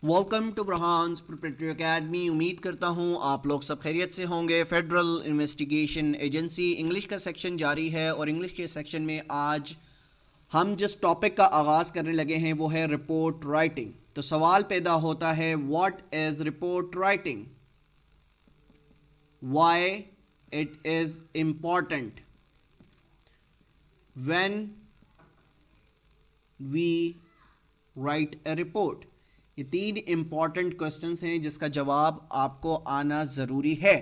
Welcome to ब्रहान्स preparatory academy. उम्मीद करता हूँ आप लोग सब खैरियत से होंगे। फेडरल इन्वेस्टिगेशन एजेंसी इंग्लिश का सेक्शन जारी है और इंग्लिश के सेक्शन में आज हम जिस टॉपिक का आगाज़ करने लगे हैं वो है रिपोर्ट राइटिंग। तो सवाल पैदा होता है, what is report writing, why it is important, when we write a report. ये 3 इंपॉर्टेंट क्वेश्चंस हैं जिसका जवाब आपको आना ज़रूरी है।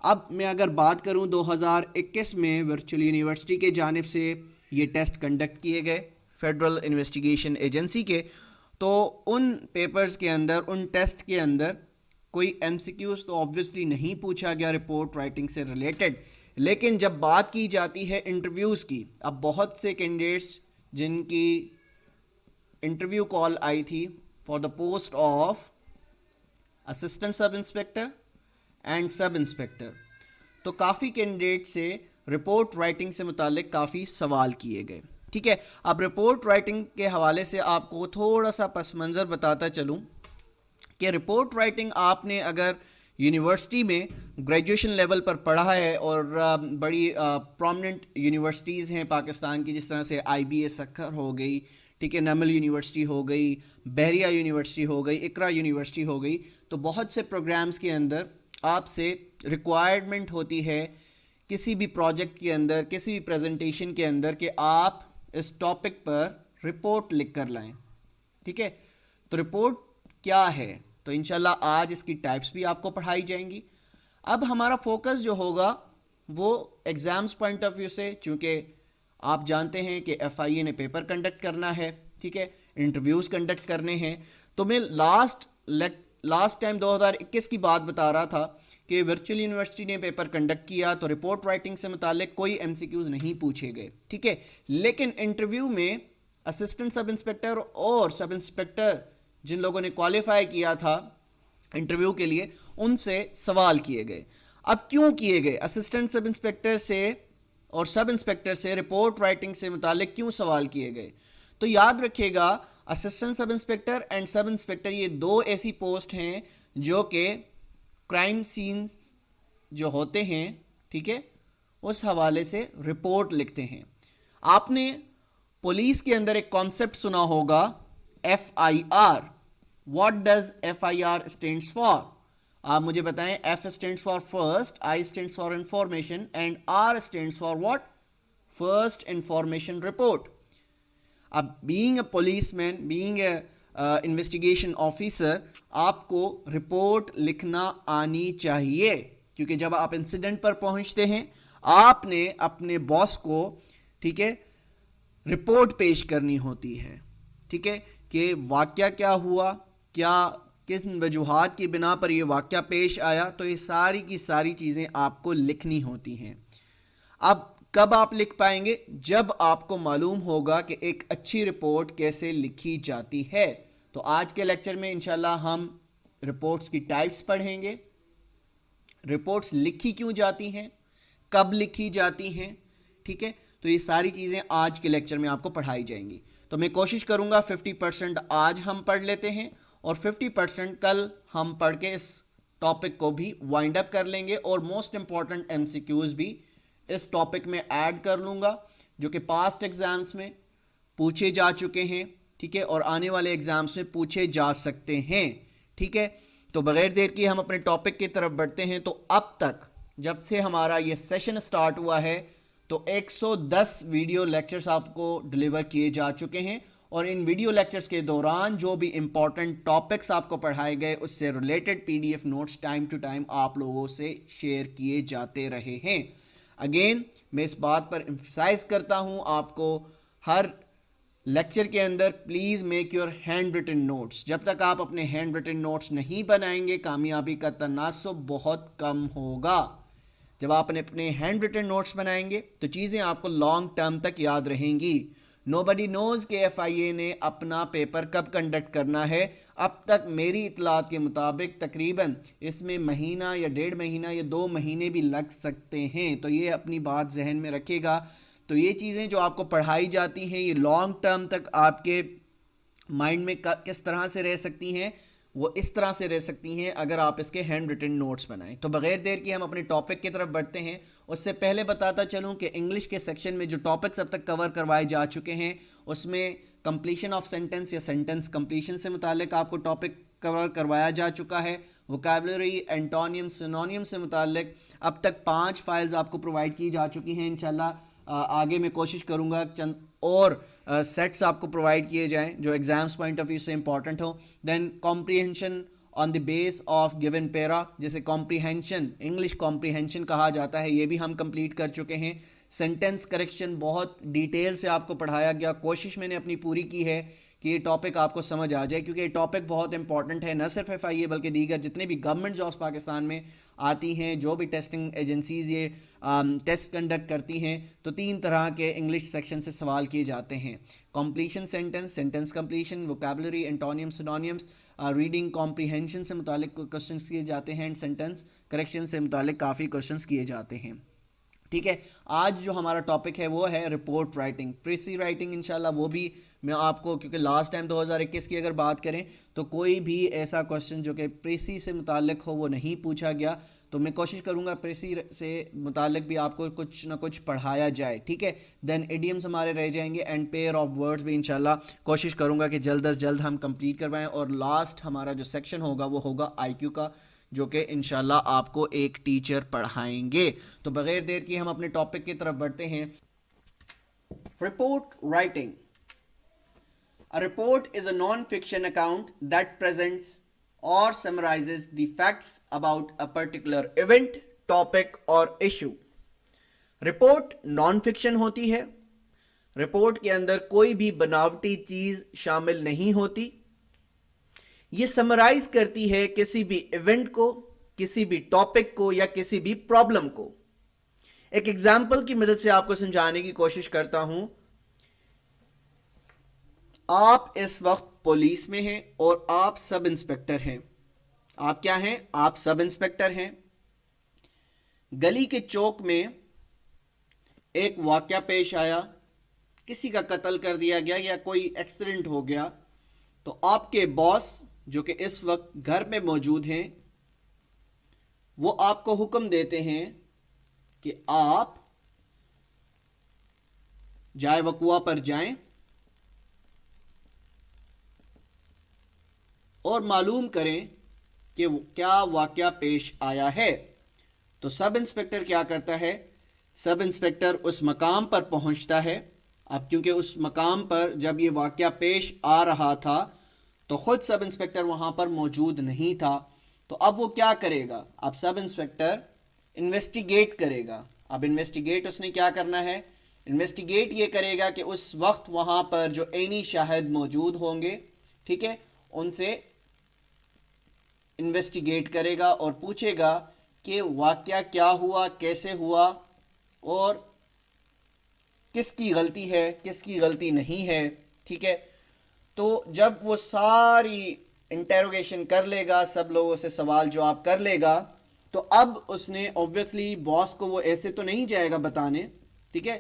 अब मैं अगर बात करूं 2021 में वर्चुअल यूनिवर्सिटी के जानिब से ये टेस्ट कंडक्ट किए गए फेडरल इन्वेस्टिगेशन एजेंसी के, तो उन पेपर्स के अंदर, उन टेस्ट के अंदर कोई एमसीक्यूज तो ऑब्वियसली नहीं पूछा गया रिपोर्ट राइटिंग से रिलेटेड। लेकिन जब बात की जाती है इंटरव्यूज़ की, अब बहुत से कैंडिडेट्स जिनकी इंटरव्यू कॉल आई थी for the post of assistant sub inspector and sub inspector, तो काफ़ी कैंडिडेट से रिपोर्ट राइटिंग से मुतालिक काफ़ी सवाल किए गए। ठीक है, अब रिपोर्ट राइटिंग के हवाले से आपको थोड़ा सा पस मंज़र बताता चलूँ कि रिपोर्ट राइटिंग आपने अगर यूनिवर्सिटी में ग्रेजुएशन लेवल पर पढ़ा है, और बड़ी प्रोमिनेंट यूनिवर्सिटीज़ हैं पाकिस्तान की, जिस तरह से IBA सक्खर हो गई, ठीक है, नमल यूनिवर्सिटी हो गई, बहरिया यूनिवर्सिटी हो गई, इकरा यूनिवर्सिटी हो गई, तो बहुत से प्रोग्राम्स के अंदर आपसे रिक्वायरमेंट होती है किसी भी प्रोजेक्ट के अंदर, किसी भी प्रेजेंटेशन के अंदर, कि आप इस टॉपिक पर रिपोर्ट लिख कर लाएं। ठीक है, तो रिपोर्ट क्या है, तो इंशाल्लाह आज इसकी टाइप्स भी आपको पढ़ाई जाएंगी। अब हमारा फोकस जो होगा वो एग्ज़ाम्स पॉइंट ऑफ व्यू से, चूँकि आप जानते हैं कि FIA ने पेपर कंडक्ट करना है, ठीक है, इंटरव्यूज़ कंडक्ट करने हैं। तो मैं लास्ट टाइम 2021 की बात बता रहा था कि वर्चुअल यूनिवर्सिटी ने पेपर कंडक्ट किया तो रिपोर्ट राइटिंग से मुतालिक कोई MCQs नहीं पूछे गए। ठीक है, लेकिन इंटरव्यू में असिस्टेंट सब इंस्पेक्टर और सब इंस्पेक्टर जिन लोगों ने क्वालिफाई किया था इंटरव्यू के लिए, उनसे सवाल किए गए। अब क्यों किए गए? असिस्टेंट सब इंस्पेक्टर से और सब इंस्पेक्टर से रिपोर्ट राइटिंग से मुतालिक क्यों सवाल किए गए? तो याद रखिएगा, assistant sub inspector and sub inspector ये 2 ऐसी पोस्ट हैं जो कि क्राइम सीन्स जो होते हैं, ठीक है, उस हवाले से रिपोर्ट लिखते हैं। आपने पुलिस के अंदर एक कॉन्सेप्ट सुना होगा, FIR। What does FIR stands for? आप मुझे बताएं। F stands for first, I stands for information and R stands for what? First information report. अब being a policeman, being a investigation officer, आपको रिपोर्ट लिखना आनी चाहिए, क्योंकि जब आप इंसिडेंट पर पहुंचते हैं आपने अपने बॉस को, ठीक है, रिपोर्ट पेश करनी होती है, ठीक है, कि वाकया क्या हुआ, क्या किस वजूहात की बिना पर यह वाकया पेश आया, तो ये सारी की सारी चीज़ें आपको लिखनी होती हैं। अब कब आप लिख पाएंगे? जब आपको मालूम होगा कि एक अच्छी रिपोर्ट कैसे लिखी जाती है। तो आज के लेक्चर में इंशाल्लाह हम रिपोर्ट्स की टाइप्स पढ़ेंगे, रिपोर्ट्स लिखी क्यों जाती हैं, कब लिखी जाती हैं, ठीक है, तो ये सारी चीज़ें आज के लेक्चर में आपको पढ़ाई जाएंगी। तो मैं कोशिश करूंगा 50% आज हम पढ़ लेते हैं और 50% कल हम पढ़ के इस टॉपिक को भी वाइंड अप कर लेंगे, और मोस्ट इंपॉर्टेंट MCQs भी इस टॉपिक में ऐड कर लूँगा जो कि पास्ट एग्जाम्स में पूछे जा चुके हैं, ठीक है, और आने वाले एग्जाम्स में पूछे जा सकते हैं। ठीक है, तो बगैर देर की हम अपने टॉपिक की तरफ बढ़ते हैं। तो अब तक जब से हमारा ये सेशन स्टार्ट हुआ है तो 110 वीडियो लेक्चर्स आपको डिलीवर किए जा चुके हैं, और इन वीडियो लेक्चर्स के दौरान जो भी इंपॉर्टेंट टॉपिक्स आपको पढ़ाए गए उससे related PDF notes time to time आप लोगों से शेयर किए जाते रहे हैं। अगेन मैं इस बात पर एम्फसाइज करता हूं आपको, हर लेक्चर के अंदर please make your hand written notes. जब तक आप अपने हैंड रिटन नोट्स नहीं बनाएंगे कामयाबी का तनासुब बहुत कम होगा। जब आपने अपने हैंड रिटन नोट्स बनाएंगे तो चीज़ें आपको लॉन्ग टर्म तक याद रहेंगी। नोबडी नोज के FIA ने अपना पेपर कब कंडक्ट करना है। अब तक मेरी इतलात के मुताबिक तकरीबन इसमें महीना या 1.5 महीना या 2 महीने भी लग सकते हैं, तो ये अपनी बात जहन में रखिएगा। तो ये चीज़ें जो आपको पढ़ाई जाती हैं ये लॉन्ग टर्म तक आपके माइंड में किस तरह से रह सकती हैं, وہ اس طرح سے رہ سکتی ہیں اگر آپ اس کے ہینڈ ریٹن نوٹس بنائیں. تو بغیر دیر کی ہم اپنے ٹاپک کی طرف بڑھتے ہیں. اس سے پہلے بتاتا چلوں کہ انگلش کے سیکشن میں جو ٹاپکس اب تک کور کروائے جا چکے ہیں اس میں کمپلیشن آف سینٹنس یا سینٹنس کمپلیشن سے متعلق آپ کو ٹاپک کور کروایا جا چکا ہے. ووکیبلری، اینٹونیم، سینونیم سے متعلق اب تک 5 فائلز آپ کو پرووائڈ کی جا چکی ہیں. انشاءاللہ آگے میں کوشش کروں گا چند اور سیٹس آپ کو پرووائڈ کیے جائیں جو ایگزامس پوائنٹ آف ویو سے امپورٹنٹ ہوں. Then comprehension on the base of given para, جیسے کمپریہنشن انگلش کمپریہنشن کہا جاتا ہے، یہ بھی ہم کمپلیٹ کر چکے ہیں. سینٹنس کریکشن بہت ڈیٹیل سے آپ کو پڑھایا گیا. کوشش میں نے اپنی پوری کی ہے کہ یہ ٹاپک آپ کو سمجھ آ جائے، کیونکہ یہ ٹاپک بہت امپورٹنٹ ہے، نہ صرف ایف آئی اے بلکہ دیگر جتنے بھی گورنمنٹ جابس پاکستان میں آتی ہیں، جو بھی ٹیسٹنگ ایجنسیز یہ ٹیسٹ کنڈکٹ کرتی ہیں، تو 3 طرح کے انگلش سیکشن سے سوال کیے جاتے ہیں: completion sentence, sentence completion, vocabulary, antonym, synonyms, reading comprehension سے متعلق کوشچنس کیے جاتے ہیں، اینڈ سینٹنس کریکشن سے متعلق کافی کوشچنس کیے جاتے ہیں. ٹھیک ہے، آج جو ہمارا ٹاپک ہے وہ ہے رپورٹ رائٹنگ، پریسی رائٹنگ. انشاءاللہ وہ بھی میں آپ کو، کیونکہ لاسٹ ٹائم 2021 کی اگر بات کریں تو کوئی بھی ایسا کوشچن جو کہ پریسی سے متعلق ہو وہ نہیں پوچھا گیا، تو میں کوشش کروں گا پریسی سے متعلق بھی آپ کو کچھ نہ کچھ پڑھایا جائے. ٹھیک ہے، دین ایڈیمز ہمارے رہ جائیں گے، اینڈ پیئر آف ورڈز بھی انشاءاللہ کوشش کروں گا کہ جلد از جلد ہم کمپلیٹ کروائیں. اور لاسٹ ہمارا جو سیکشن ہوگا وہ ہوگا آئی کیو کا، جو کہ انشاءاللہ آپ کو ایک ٹیچر پڑھائیں گے. تو بغیر دیر کی ہم اپنے ٹاپک کی طرف بڑھتے ہیں. Report writing. A report is a non-fiction account that presents or summarizes the facts about a particular event, topic or issue. Report non fiction ہوتی ہے. رپورٹ کے اندر کوئی بھی بناوٹی چیز شامل نہیں ہوتی. یہ سمرائز کرتی ہے کسی بھی ایونٹ کو، کسی بھی ٹاپک کو یا کسی بھی پرابلم کو. ایک ایگزامپل کی مدد سے آپ کو سمجھانے کی کوشش کرتا ہوں. آپ اس وقت پولیس میں ہیں اور آپ سب انسپیکٹر ہیں. آپ کیا ہیں؟ آپ سب انسپیکٹر ہیں. گلی کے چوک میں ایک واقعہ پیش آیا، کسی کا قتل کر دیا گیا یا کوئی ایکسیڈنٹ ہو گیا، تو آپ کے باس جو کہ اس وقت گھر میں موجود ہیں وہ آپ کو حکم دیتے ہیں کہ آپ جائے وقوع پر جائیں اور معلوم کریں کہ کیا واقعہ پیش آیا ہے. تو سب انسپیکٹر کیا کرتا ہے؟ سب انسپیکٹر اس مقام پر پہنچتا ہے. اب کیونکہ اس مقام پر جب یہ واقعہ پیش آ رہا تھا تو خود سب انسپیکٹر وہاں پر موجود نہیں تھا، تو اب وہ کیا کرے گا؟ اب سب انسپیکٹر انویسٹیگیٹ کرے گا. اب انویسٹیگیٹ اس نے کیا کرنا ہے؟ انویسٹیگیٹ یہ کرے گا کہ اس وقت وہاں پر جو عینی شاہد موجود ہوں گے، ٹھیک ہے، ان سے انویسٹیگیٹ کرے گا اور پوچھے گا کہ واقعہ کیا ہوا، کیسے ہوا اور کس کی غلطی ہے، کس کی غلطی نہیں ہے. ٹھیک ہے، تو جب وہ ساری انٹیروگیشن کر لے گا، سب لوگوں سے سوال جواب کر لے گا، تو اب اس نے اوبویسلی باس کو وہ ایسے تو نہیں جائے گا بتانے. ٹھیک ہے،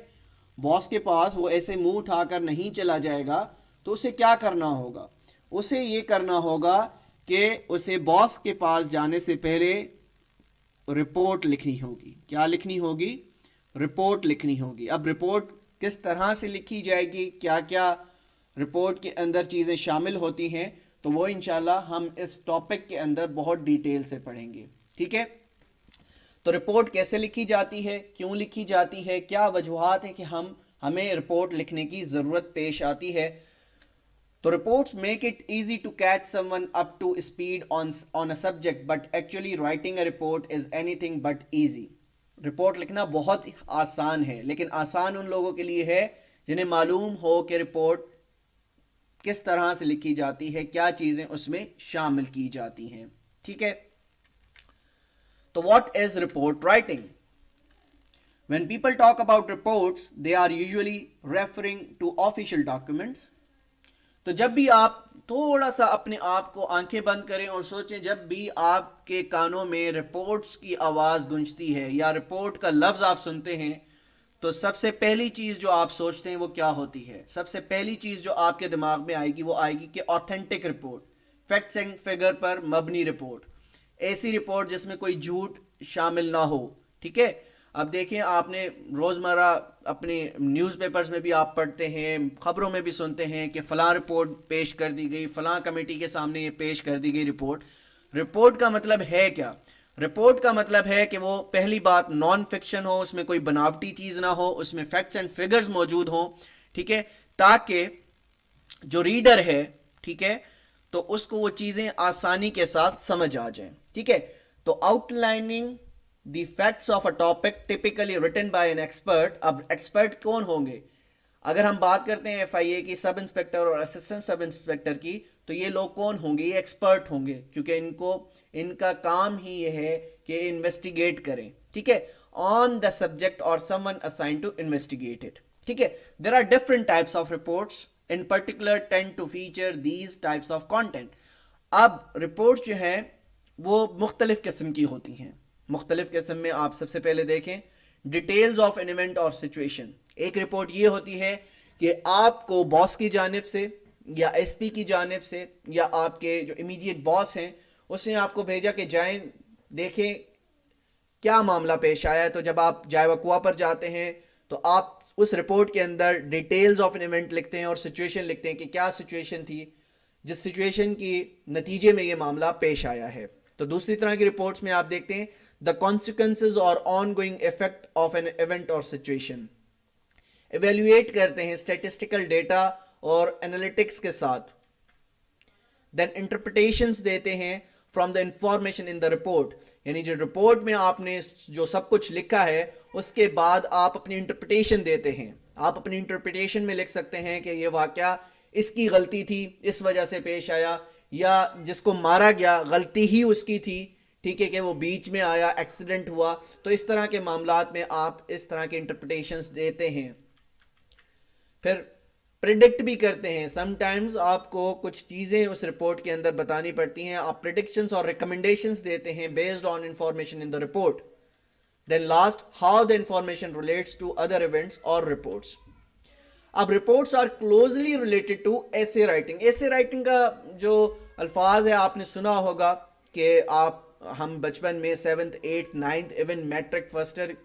باس کے پاس وہ ایسے منہ اٹھا کر نہیں چلا جائے گا. تو اسے کیا کرنا ہوگا؟ اسے یہ کرنا ہوگا کہ اسے باس کے پاس جانے سے پہلے رپورٹ لکھنی ہوگی. کیا لکھنی ہوگی؟ رپورٹ لکھنی ہوگی. اب رپورٹ کس طرح سے لکھی جائے گی، کیا کیا رپورٹ کے اندر چیزیں شامل ہوتی ہیں، تو وہ انشاءاللہ ہم اس ٹاپک کے اندر بہت ڈیٹیل سے پڑھیں گے. ٹھیک ہے، تو رپورٹ کیسے لکھی جاتی ہے، کیوں لکھی جاتی ہے، کیا وجوہات ہیں کہ ہمیں رپورٹ لکھنے کی ضرورت پیش آتی ہے. تو reports make it easy to catch someone up to speed on a subject, but actually writing a report is anything but easy. Report لکھنا بہت آسان ہے، لیکن آسان ان لوگوں کے لیے ہے جنہیں معلوم ہو کہ رپورٹ کس طرح سے لکھی جاتی ہے، کیا چیزیں اس میں شامل کی جاتی ہیں. ٹھیک ہے، تو what is report writing? When people talk about reports, they are usually referring to official documents. تو جب بھی آپ تھوڑا سا اپنے آپ کو آنکھیں بند کریں اور سوچیں، جب بھی آپ کے کانوں میں رپورٹس کی آواز گونجتی ہے یا رپورٹ کا لفظ آپ سنتے ہیں، تو سب سے پہلی چیز جو آپ سوچتے ہیں وہ کیا ہوتی ہے؟ سب سے پہلی چیز جو آپ کے دماغ میں آئے گی وہ آئے گی کہ authentic report, facts and figure पर मबनी रिपोर्ट, ऐसी रिपोर्ट जिसमें कोई झूठ शामिल ना हो, ठीक है। अब देखें, आपने रोज़मर्रा अपने न्यूज़पेपर्स में भी आप पढ़ते हैं, ख़बरों में भी सुनते हैं कि फ़लाँ रिपोर्ट पेश कर दी गई, फ़लाँ कमेटी के सामने ये पेश कर दी गई रिपोर्ट। रिपोर्ट का मतलब है क्या? रिपोर्ट का मतलब है कि वो पहली बात नॉन फिक्शन हो, उसमें कोई बनावटी चीज़ ना हो, उसमें फैक्ट्स एंड फिगर्स मौजूद हों, ठीक है, ताकि जो रीडर है, ठीक है, तो उसको वो चीज़ें आसानी के साथ समझ आ जाएं, ठीक है। तो outlining the facts of a topic typically written by an expert. अब एक्सपर्ट कौन होंगे? अगर हम बात करते हैं एफआईए की, सब इंस्पेक्टर और असिस्टेंट सब इंस्पेक्टर की, तो ये लोग कौन होंगे? ये एक्सपर्ट होंगे, क्योंकि इनका काम ही ये है कि इन्वेस्टिगेट करें, ठीक है, ऑन द सब्जेक्ट और someone assign to investigate it, ठीक है। There are different types of reports, in particular tend to feature these types of content. अब रिपोर्ट्स जो है वो मुख्तलिफ किस्म की होती हैं। मुख्तलिफ किस्म में आप सबसे पहले देखें डिटेल्स ऑफ एन इवेंट और सिचुएशन। एक रिपोर्ट ये होती है कि आपको बॉस की जानिब से या एसपी की जानिब से या आपके जो इमीडिएट बॉस हैं उसने आपको भेजा कि जाएं देखें क्या मामला पेश आया है। तो जब आप जाए वकुआ पर जाते हैं तो आप उस रिपोर्ट के अंदर डिटेल्स ऑफ एन इवेंट लिखते हैं और सिचुएशन लिखते हैं कि क्या सिचुएशन थी जिस सिचुएशन की नतीजे में ये मामला पेश आया है। तो दूसरी तरह की रिपोर्ट्स में आप देखते हैं द कॉन्सिक्वेंसेज और on going effect of an event और सिचुएशन। इवेल्युएट करते हैं स्टैटिस्टिकल डेटा और एनालिटिक्स के साथ। देन इंटरप्रिटेशंस देते हैं from the information in the report, यानी जो रिपोर्ट में आपने जो सब कुछ लिखा है उसके बाद आप अपनी इंटरप्रिटेशन देते हैं। आप अपनी इंटरप्रिटेशन में लिख सकते हैं कि ये वाकया इसकी गलती थी, इस वजह से पेश आया, या जिसको मारा गया गलती ही उसकी थी, ठीक है, कि वो बीच में आया, एक्सीडेंट हुआ। तो इस तरह के मामलात में आप इस तरह के इंटरप्रिटेशंस देते हैं। फिर प्रिडिक्ट भी करते हैं। समटाइम्स आपको कुछ चीज़ें उस रिपोर्ट के अंदर बतानी पड़ती हैं, आप प्रिडिक्शंस और रिकमेंडेशंस देते हैं based on information in the report. Then last, how the information relates to other events और रिपोर्ट्स। अब reports are closely related to essay writing. Essay writing का जो अल्फाज है आपने सुना होगा कि हम बचपन में 7th 8th 9th even matric first year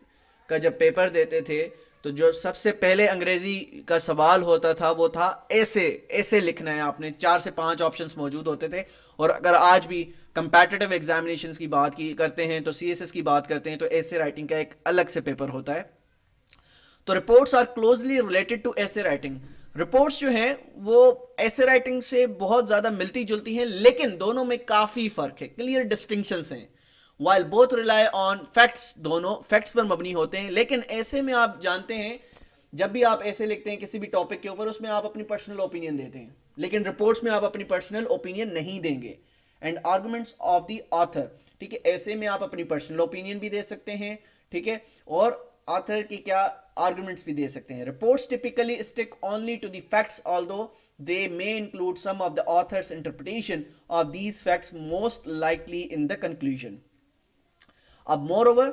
का जब पेपर देते थे तो जो सबसे पहले अंग्रेजी का सवाल होता था वो था ऐसे लिखना है आपने। 4 से 5 ऑप्शंस मौजूद होते थे। और अगर आज भी कंपैटिटिव एग्जामिनेशंस की बात करते हैं तो सीएसएस की बात करते हैं तो ऐसे राइटिंग का एक अलग से पेपर होता है। तो reports are closely related to essay writing. Reports जो हैं वो ऐसे राइटिंग से बहुत ज्यादा मिलती जुलती हैं, लेकिन दोनों में काफी फर्क है, क्लियर डिस्टिंक्शंस हैं। While both rely on facts, दोनों फैक्ट्स पर मबनी होते हैं, लेकिन ऐसे में आप जानते हैं जब भी आप ऐसे लिखते हैं किसी भी टॉपिक के ऊपर उसमें आप अपनी पर्सनल ओपिनियन देते हैं, लेकिन रिपोर्ट्स में आप अपनी पर्सनल ओपिनियन नहीं देंगे। And arguments of the author, ठीक है, ऐसे में आप अपनी पर्सनल ओपिनियन भी दे सकते हैं, ठीक है, और ऑथर की क्या आर्गुमेंट्स भी दे सकते हैं। Reports typically stick only to the facts although they may include some of the author's interpretation of these facts most likely in the conclusion. अब moreover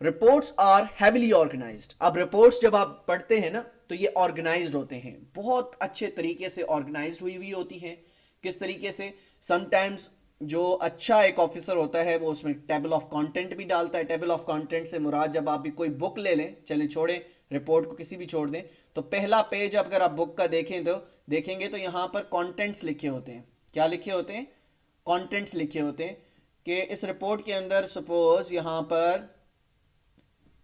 reports are heavily organized. अब reports जब आप पढ़ते हैं ना तो ये organized होते हैं, बहुत अच्छे तरीके से organized हुई होती हैं। किस तरीके से? sometimes जो अच्छा एक ऑफिसर होता है वो उसमें टेबल ऑफ कंटेंट भी डालता है। टेबल ऑफ कंटेंट से मुराद जब आप भी कोई बुक ले लें, चलें छोड़ें रिपोर्ट को, किसी भी छोड़ दें, तो पहला पेज अगर आप बुक का देखेंगे तो यहाँ पर कंटेंट्स लिखे होते हैं। क्या लिखे होते हैं? कंटेंट्स लिखे होते हैं कि इस रिपोर्ट के अंदर सपोज यहाँ पर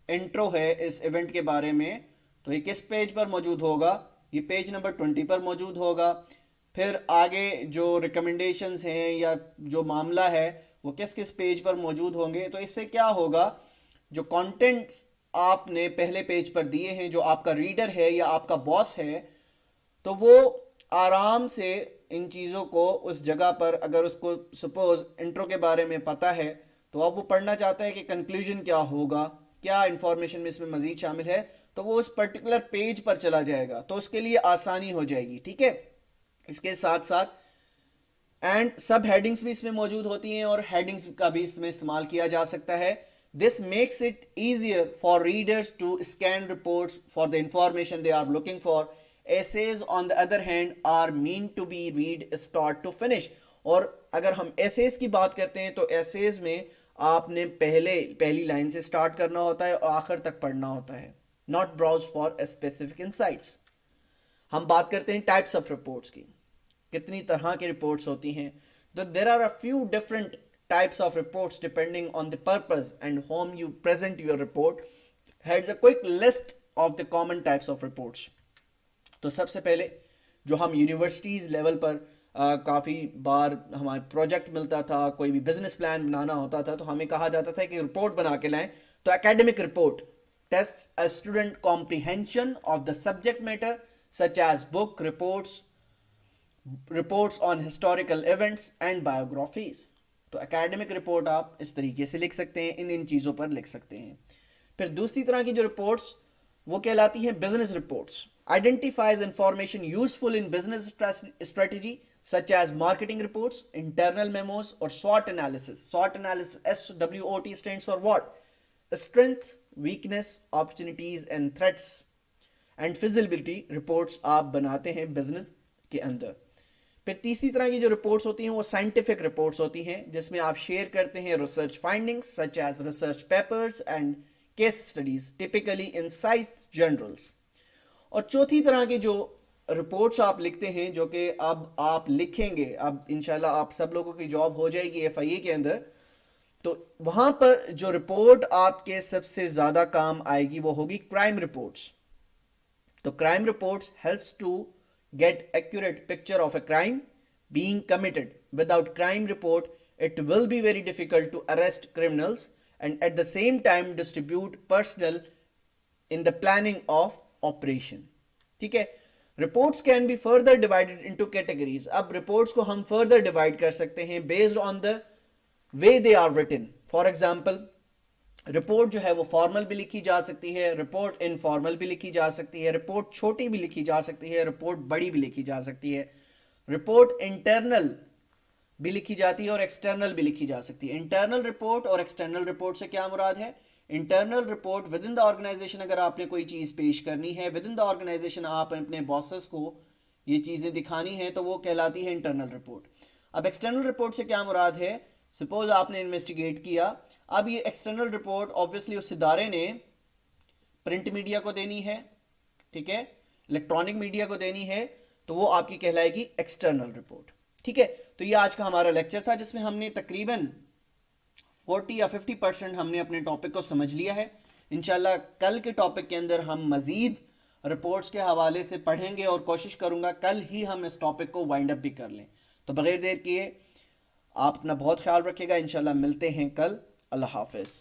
इंट्रो है इस इवेंट के बारे में, तो ये किस पेज पर मौजूद होगा? ये पेज नंबर 20 पर मौजूद होगा। फिर आगे जो रिकमेंडेशंस हैं या जो मामला है वो किस किस पेज पर मौजूद होंगे। तो इससे क्या होगा, जो कंटेंट्स आपने पहले पेज पर दिए हैं, जो आपका रीडर है या आपका बॉस है, तो वो आराम से इन चीज़ों को उस जगह पर, अगर उसको सपोज इंट्रो के बारे में पता है तो अब वो पढ़ना चाहता है कि कंक्लूजन क्या होगा, क्या इंफॉर्मेशन में इसमें मजीद शामिल है, तो वो उस पर्टिकुलर पेज पर चला जाएगा, तो उसके लिए आसानी हो जाएगी। ठीक है, इसके साथ साथ एंड सब हेडिंग्स भी इसमें मौजूद होती हैं और हेडिंग्स का भी इसमें इस्तेमाल किया जा सकता है। This makes it easier for readers to scan reports for the information they are looking for. Essays on the other hand are meant to be read start to finish, اور اگر ہم ایسیز کی بات کرتے ہیں تو ایسیز میں آپ نے پہلی لائن سے سٹارٹ کرنا ہوتا ہے اور آخر تک پڑھنا ہوتا ہے. Not browse for specific insights. ہم بات کرتے ہیں ٹائپس آف رپورٹس کی, کتنی طرح کی رپورٹس ہوتی ہیں. There are a few different types of reports depending on the purpose and whom you present your report. Here's a quick list of the common types of reports. تو سب سے پہلے جو ہم یونیورسٹیز لیول پر کافی بار ہمارے project ملتا تھا, کوئی بھی بزنس پلان بنانا ہوتا تھا تو ہمیں کہا جاتا تھا کہ رپورٹ بنا کے لائیں. تو academic report tests a student comprehension of the subject matter such as book reports on historical events and biographies. تو اکیڈمک رپورٹ آپ اس طریقے سے لکھ سکتے ہیں, ان چیزوں پر لکھ سکتے ہیں. پھر دوسری طرح کی جو رپورٹس وہ کہلاتی ہیں business reports. Identifies information useful in business strategy such as marketing reports, internal memos اور SWOT analysis. SWOT analysis SWOT stands for what? Strength, weakness, opportunities and threats and feasibility reports آپ بناتے ہیں business کے اندر. پھر تیسری طرح کی جو رپورٹس ہوتی ہیں وہ سائنٹیفک رپورٹس ہوتی ہیں جس میں آپ شیئر کرتے ہیں research findings such as research papers and case studies typically in science journals. اور چوتھی طرح کی جو رپورٹس آپ لکھتے ہیں جو کہ اب آپ لکھیں گے, اب انشاءاللہ آپ سب لوگوں کی جاب ہو جائے گی FIA کے اندر, تو وہاں پر جو رپورٹ آپ کے سب سے زیادہ کام آئے گی وہ ہوگی کرائم رپورٹس. تو crime reports helps to get accurate picture of a crime being committed. Without crime report, it will be very difficult to arrest criminals and at the same time distribute personnel in the planning of operation. ٹھیک ہے. Reports can be further divided into categories. اب reports کو ہم further divide کر سکتے ہیں based on the way they are written. For example, report جو ہے وہ فارمل بھی لکھی جا سکتی ہے, رپورٹ انفارمل بھی لکھی جا سکتی ہے, رپورٹ چھوٹی بھی لکھی جا سکتی ہے, رپورٹ بڑی بھی لکھی جا سکتی ہے, رپورٹ انٹرنل بھی لکھی جاتی ہے اور ایکسٹرنل بھی لکھی جا سکتی ہے. انٹرنل رپورٹ اور ایکسٹرنل رپورٹ سے کیا مراد ہے؟ Internal report within the organization اگر آپ نے کوئی چیز پیش کرنی ہے ود ان دا آرگنائزیشن, آپ اپنے باسز کو یہ چیزیں دکھانی ہیں تو وہ کہلاتی ہے انٹرنل رپورٹ. اب ایکسٹرنل رپورٹ سے کیا مراد ہے؟ سپوز آپ نے انویسٹیگیٹ کیا, اب یہ ایکسٹرنل رپورٹ آبویسلی اس ادارے نے پرنٹ میڈیا کو دینی ہے, ٹھیک ہے, الیکٹرانک میڈیا کو دینی ہے, تو وہ آپ کی کہلائے گی ایکسٹرنل رپورٹ. ٹھیک ہے. تو یہ آج کا ہمارا لیکچر تھا جس میں ہم نے تقریباً 40 یا 50% ہم نے اپنے ٹاپک کو سمجھ لیا ہے. انشاءاللہ کل کے ٹاپک کے اندر ہم مزید رپورٹس کے حوالے سے پڑھیں گے اور کوشش کروں گا کل ہی ہم اس ٹاپک کو وائنڈ اپ بھی کر لیں. تو بغیر دیر کیے آپ اپنا بہت خیال رکھیے گا, انشاءاللہ ملتے ہیں کل. اللہ حافظ.